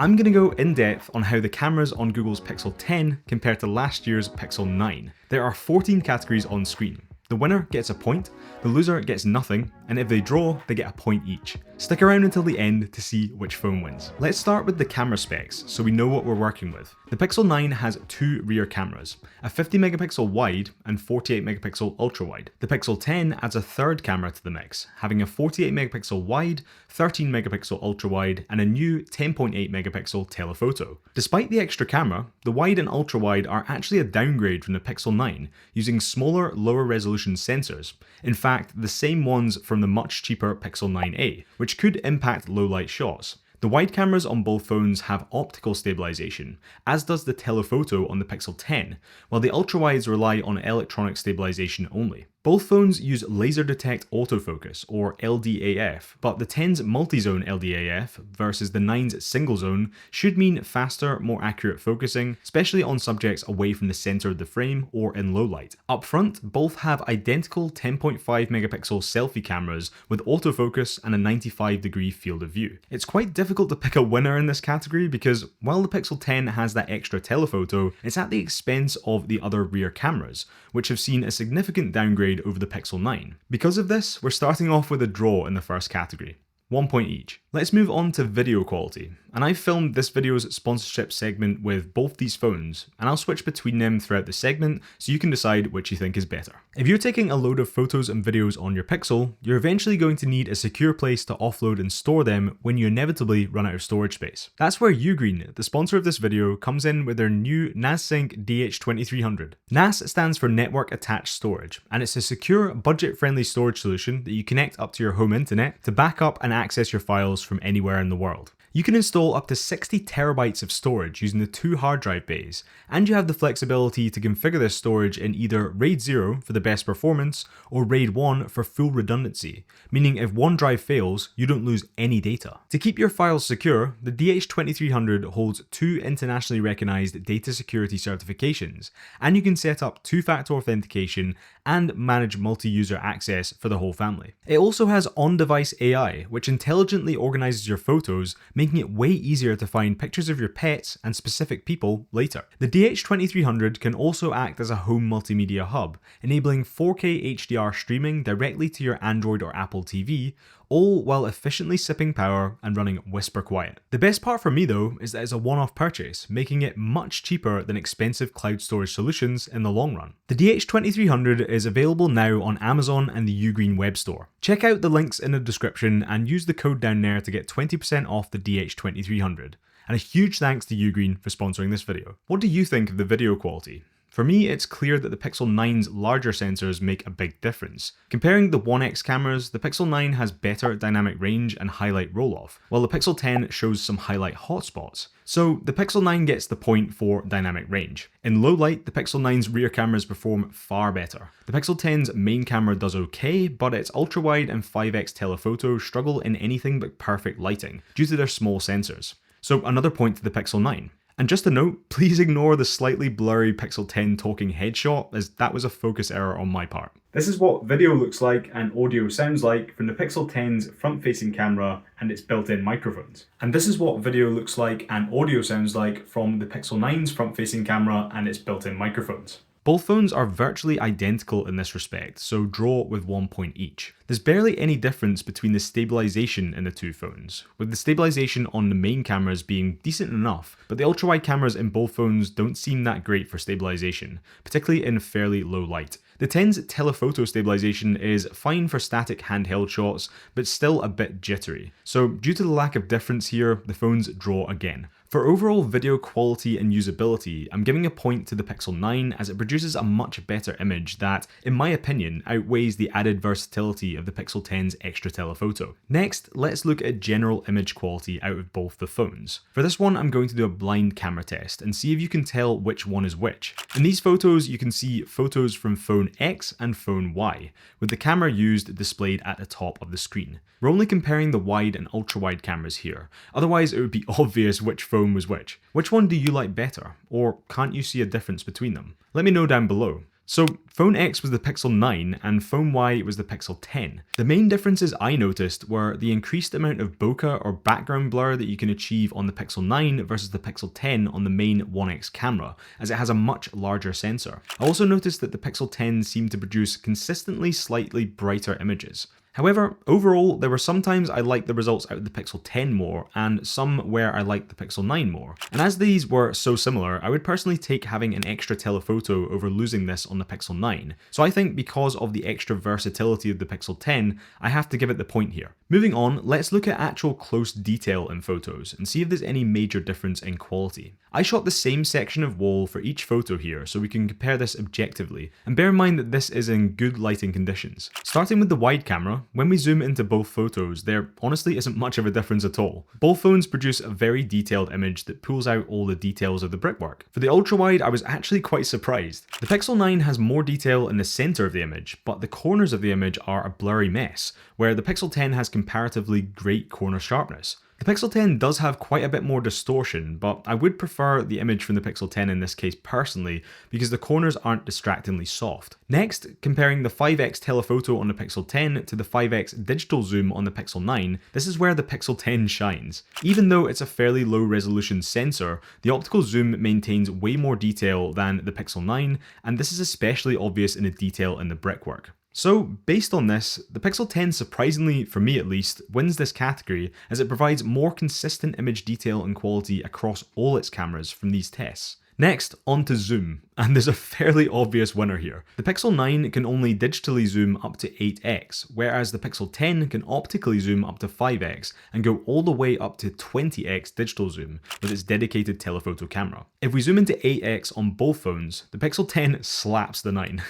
I'm going to go in depth on how the cameras on Google's Pixel 10 compare to last year's Pixel 9. There are 14 categories on screen. The winner gets a point, the loser gets nothing, and if they draw, they get a point each. Stick around until the end to see which phone wins. Let's start with the camera specs so we know what we're working with. The Pixel 9 has two rear cameras, a 50 megapixel wide and 48 megapixel ultra wide. The Pixel 10 adds a third camera to the mix, having a 48 megapixel wide, 13 megapixel ultra wide, and a new 10.8 megapixel telephoto. Despite the extra camera, the wide and ultra wide are actually a downgrade from the Pixel 9, using smaller, lower resolution sensors. In fact, the same ones from the much cheaper Pixel 9a, which could impact low light shots. The wide cameras on both phones have optical stabilization, as does the telephoto on the Pixel 10, while the ultra-wides rely on electronic stabilization only. Both phones use laser detect autofocus, or LDAF, but the 10's multi-zone LDAF versus the 9's single zone should mean faster, more accurate focusing, especially on subjects away from the center of the frame or in low light. Up front, both have identical 10.5 megapixel selfie cameras with autofocus and a 95-degree field of view. It's quite difficult to pick a winner in this category because while the Pixel 10 has that extra telephoto, it's at the expense of the other rear cameras, which have seen a significant downgrade over the Pixel 9. Because of this, we're starting off with a draw in the first category. 1 point each. Let's move on to video quality, and I've filmed this video's sponsorship segment with both these phones, and I'll switch between them throughout the segment so you can decide which you think is better. If you're taking a load of photos and videos on your Pixel, you're eventually going to need a secure place to offload and store them when you inevitably run out of storage space. That's where UGREEN, the sponsor of this video, comes in with their new NASync DH2300. NAS stands for Network Attached Storage, and it's a secure, budget-friendly storage solution that you connect up to your home internet to back up and access your files from anywhere in the world. You can install up to 60 terabytes of storage using the two hard drive bays, and you have the flexibility to configure this storage in either RAID 0 for the best performance or RAID 1 for full redundancy, meaning if one drive fails, you don't lose any data. To keep your files secure, the DH2300 holds two internationally recognized data security certifications, and you can set up two-factor authentication and manage multi-user access for the whole family. It also has on-device AI, which intelligently organizes your photos, making it way easier to find pictures of your pets and specific people later. The DH2300 can also act as a home multimedia hub, enabling 4K HDR streaming directly to your Android or Apple TV, all while efficiently sipping power and running whisper quiet. The best part for me though is that it's a one-off purchase, making it much cheaper than expensive cloud storage solutions in the long run. The DH2300 is available now on Amazon and the UGREEN web store. Check out the links in the description and use the code down there to get 20% off the DH2300. And a huge thanks to UGREEN for sponsoring this video. What do you think of the video quality? For me, it's clear that the Pixel 9's larger sensors make a big difference. Comparing the 1x cameras, the Pixel 9 has better dynamic range and highlight roll-off, while the Pixel 10 shows some highlight hotspots. So the Pixel 9 gets the point for dynamic range. In low light, the Pixel 9's rear cameras perform far better. The Pixel 10's main camera does okay, but its ultra-wide and 5x telephoto struggle in anything but perfect lighting due to their small sensors. So another point to the Pixel 9. And just a note, please ignore the slightly blurry Pixel 10 talking headshot, as that was a focus error on my part. This is what video looks like and audio sounds like from the Pixel 10's front-facing camera and its built-in microphones. And this is what video looks like and audio sounds like from the Pixel 9's front-facing camera and its built-in microphones. Both phones are virtually identical in this respect, so draw with 1 point each. There's barely any difference between the stabilization in the two phones, with the stabilization on the main cameras being decent enough, but the ultra-wide cameras in both phones don't seem that great for stabilization, particularly in fairly low light. The 10's telephoto stabilization is fine for static handheld shots, but still a bit jittery. So due to the lack of difference here, the phones draw again. For overall video quality and usability, I'm giving a point to the Pixel 9 as it produces a much better image that, in my opinion, outweighs the added versatility of the Pixel 10's extra telephoto. Next, let's look at general image quality out of both the phones. For this one, I'm going to do a blind camera test and see if you can tell which one is which. In these photos, you can see photos from phone X and phone Y, with the camera used displayed at the top of the screen. We're only comparing the wide and ultra-wide cameras here, otherwise it would be obvious which phone was which. Which one do you like better, or can't you see a difference between them? Let me know down below. So phone X was the Pixel 9 and phone Y was the Pixel 10. The main differences I noticed were the increased amount of bokeh or background blur that you can achieve on the Pixel 9 versus the Pixel 10 on the main 1X camera, as it has a much larger sensor. I also noticed that the Pixel 10 seemed to produce consistently slightly brighter images. However, overall, there were some times I liked the results out of the Pixel 10 more, and some where I liked the Pixel 9 more. And as these were so similar, I would personally take having an extra telephoto over losing this on the Pixel 9. So I think because of the extra versatility of the Pixel 10, I have to give it the point here. Moving on, let's look at actual close detail in photos and see if there's any major difference in quality. I shot the same section of wall for each photo here so we can compare this objectively, and bear in mind that this is in good lighting conditions. Starting with the wide camera, when we zoom into both photos, there honestly isn't much of a difference at all. Both phones produce a very detailed image that pulls out all the details of the brickwork. For the ultra-wide, I was actually quite surprised. The Pixel 9 has more detail in the center of the image, but the corners of the image are a blurry mess, where the Pixel 10 has comparatively great corner sharpness. The Pixel 10 does have quite a bit more distortion, but I would prefer the image from the Pixel 10 in this case personally, because the corners aren't distractingly soft. Next, comparing the 5x telephoto on the Pixel 10 to the 5x digital zoom on the Pixel 9, this is where the Pixel 10 shines. Even though it's a fairly low resolution sensor, the optical zoom maintains way more detail than the Pixel 9, and this is especially obvious in the detail in the brickwork. So, based on this, the Pixel 10 surprisingly, for me at least, wins this category as it provides more consistent image detail and quality across all its cameras from these tests. Next, on to zoom, and there's a fairly obvious winner here. The Pixel 9 can only digitally zoom up to 8x, whereas the Pixel 10 can optically zoom up to 5x and go all the way up to 20x digital zoom with its dedicated telephoto camera. If we zoom into 8x on both phones, the Pixel 10 slaps the 9.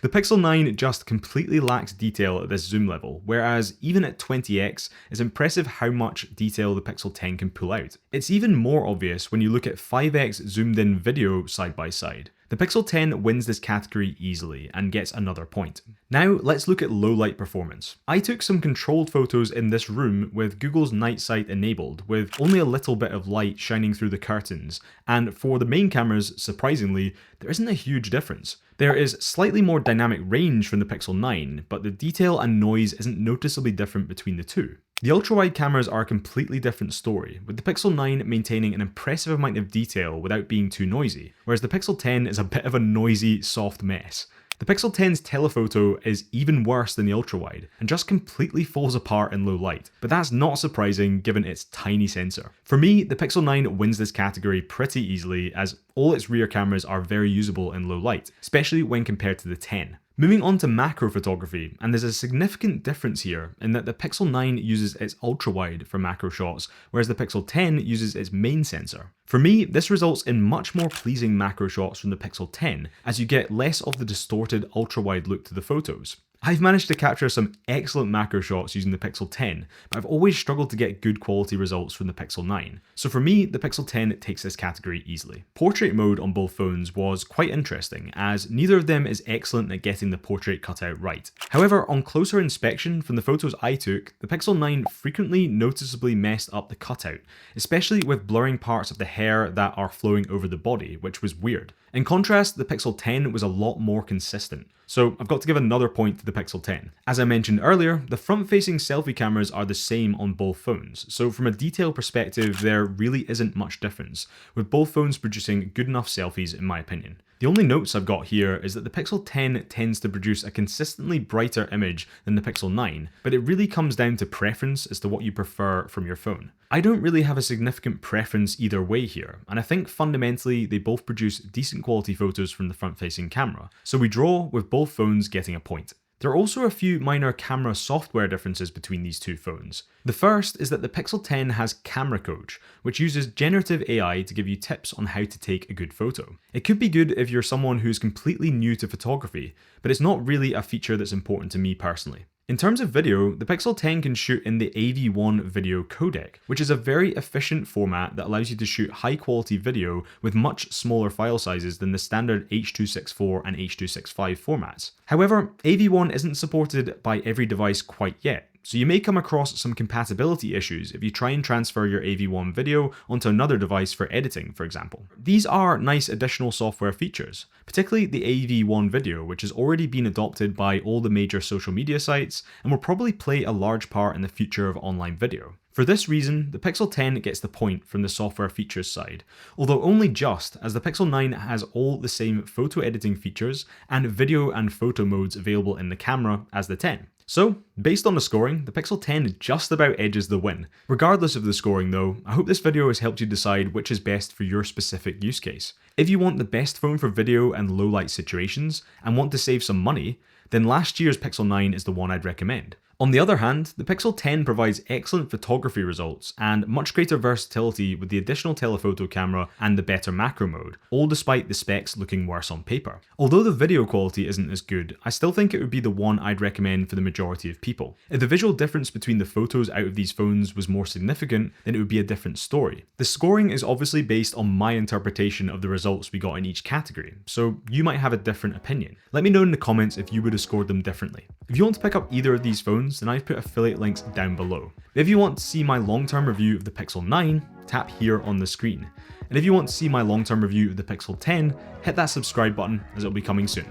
The Pixel 9 just completely lacks detail at this zoom level, whereas even at 20x, it's impressive how much detail the Pixel 10 can pull out. It's even more obvious when you look at 5x zoomed in video side by side. The Pixel 10 wins this category easily and gets another point. Now let's look at low light performance. I took some controlled photos in this room with Google's night sight enabled, with only a little bit of light shining through the curtains, and for the main cameras, surprisingly, there isn't a huge difference. There is slightly more dynamic range from the Pixel 9, but the detail and noise isn't noticeably different between the two. The ultra-wide cameras are a completely different story, with the Pixel 9 maintaining an impressive amount of detail without being too noisy, whereas the Pixel 10 is a bit of a noisy, soft mess. The Pixel 10's telephoto is even worse than the ultra-wide, and just completely falls apart in low light, but that's not surprising given its tiny sensor. For me, the Pixel 9 wins this category pretty easily, as all its rear cameras are very usable in low light, especially when compared to the 10. Moving on to macro photography, and there's a significant difference here in that the Pixel 9 uses its ultra-wide for macro shots, whereas the Pixel 10 uses its main sensor. For me, this results in much more pleasing macro shots from the Pixel 10, as you get less of the distorted ultra-wide look to the photos. I've managed to capture some excellent macro shots using the Pixel 10, but I've always struggled to get good quality results from the Pixel 9. So for me, the Pixel 10 takes this category easily. Portrait mode on both phones was quite interesting, as neither of them is excellent at getting the portrait cutout right. However, on closer inspection from the photos I took, the Pixel 9 frequently noticeably messed up the cutout, especially with blurring parts of the hair that are flowing over the body, which was weird. In contrast, the Pixel 10 was a lot more consistent. So I've got to give another point to the Pixel 10. As I mentioned earlier, the front-facing selfie cameras are the same on both phones, so from a detail perspective there really isn't much difference, with both phones producing good enough selfies in my opinion. The only notes I've got here is that the Pixel 10 tends to produce a consistently brighter image than the Pixel 9, but it really comes down to preference as to what you prefer from your phone. I don't really have a significant preference either way here, and I think fundamentally they both produce decent quality photos from the front-facing camera, so we draw with both phones getting a point. There are also a few minor camera software differences between these two phones. The first is that the Pixel 10 has Camera Coach, which uses generative AI to give you tips on how to take a good photo. It could be good if you're someone who's completely new to photography, but it's not really a feature that's important to me personally. In terms of video, the Pixel 10 can shoot in the AV1 video codec, which is a very efficient format that allows you to shoot high quality video with much smaller file sizes than the standard H.264 and H.265 formats. However, AV1 isn't supported by every device quite yet, so you may come across some compatibility issues if you try and transfer your AV1 video onto another device for editing, for example. These are nice additional software features, particularly the AV1 video, which has already been adopted by all the major social media sites and will probably play a large part in the future of online video. For this reason, the Pixel 10 gets the point from the software features side, although only just, as the Pixel 9 has all the same photo editing features and video and photo modes available in the camera as the 10. So, based on the scoring, the Pixel 10 just about edges the win. Regardless of the scoring though, I hope this video has helped you decide which is best for your specific use case. If you want the best phone for video and low light situations, and want to save some money, then last year's Pixel 9 is the one I'd recommend. On the other hand, the Pixel 10 provides excellent photography results and much greater versatility with the additional telephoto camera and the better macro mode, all despite the specs looking worse on paper. Although the video quality isn't as good, I still think it would be the one I'd recommend for the majority of people. If the visual difference between the photos out of these phones was more significant, then it would be a different story. The scoring is obviously based on my interpretation of the results we got in each category, so you might have a different opinion. Let me know in the comments if you would have scored them differently. If you want to pick up either of these phones, then I've put affiliate links down below. If you want to see my long-term review of the Pixel 9, tap here on the screen. And if you want to see my long-term review of the Pixel 10, hit that subscribe button as it'll be coming soon.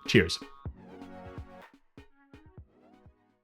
Cheers.